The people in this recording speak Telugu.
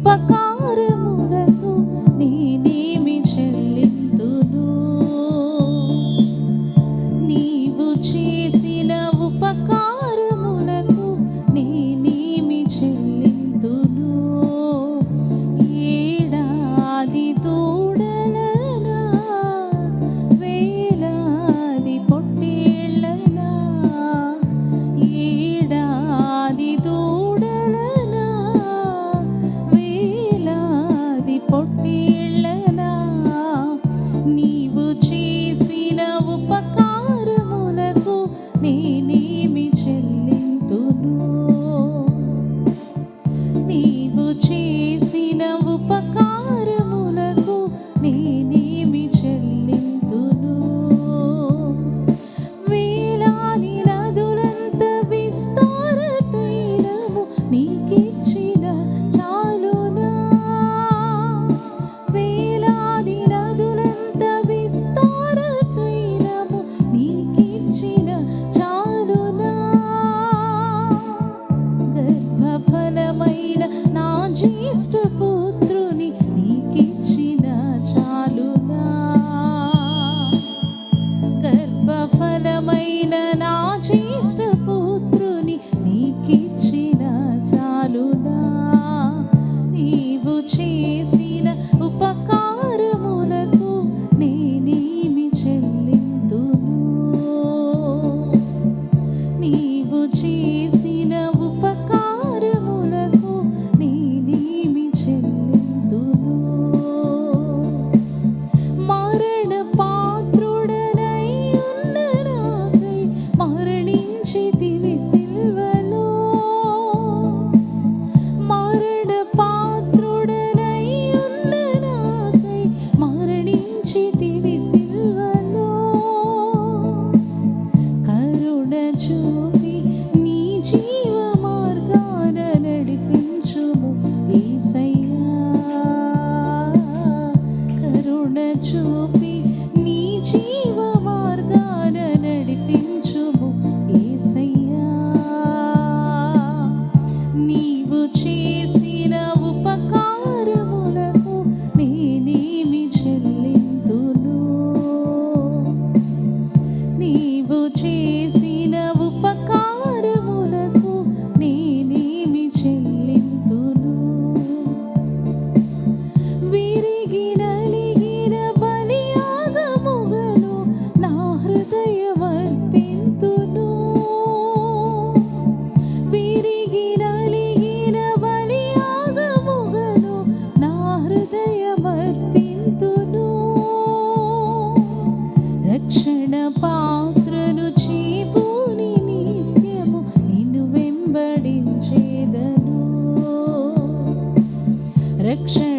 ఉపకారములకు నేనేమి చెల్లింతును? నీవు చేసిన ఉపకారములకు నేనేమి చెల్లింతును? ఏడాది దూడలనా, వేలాది పొట్టేళ్ళనా, ఏడాది దూడలనా, వేలాది పొట్టేళ్ళనా, నీవు చేసిన ఉపకారములకు నేనేమి చెల్లింతును? నీవు చేసిన ఉపకారములకు నేనేమి చెల్లింతును? వేలాది నదులంత విస్తార తైలము నీకిచ్చిన చాలునా? వేలాది నదులంత విస్తార తైలము నీకిచ్చిన చాలునా? గర్భఫలమైన నా జ్యేష్ఠ పుత్రుని నీకిచ్చిన చాలునా? గర్భఫలమైన నా జ్యేష్ఠ పుత్రుని నీకిచ్చిన చాలునా? నీవు చేసిన ఉపకారములకు నేనేమి చెల్లింతును? నీవు చేసిన ఉపకారములకు నేనేమి చెల్లింతును? మరణ పాత్రుడనై ఉన్న నాకై మరణించితివి సిల్వలో. మరణ పాత్రుడనై ఉన్న నాకై మరణించితివి సిల్వలో. కరుణ చూపి నీ జీవ మార్గాన నడిపించుము యేసయ్యా. కరుణ చూపి నీ జీవ మార్గాన నడిపించుము యేసయ్యా. నీవు చేసిన ఉపకారములకు నేనేమి చెల్లింతును? నీవు చేసిన ఉపకారములకు నేనేమి చెల్లింతును? విరిగి నలిగిన బలియాగముగను నా హృదయమర్పింతును. విరిగి నలిగిన బలియాగముగను నా హృదయమర్పింతును. రక్షణ పాత్రను చేబూని నిత్యము నిన్ను వెంబడించేదను. రక్షణ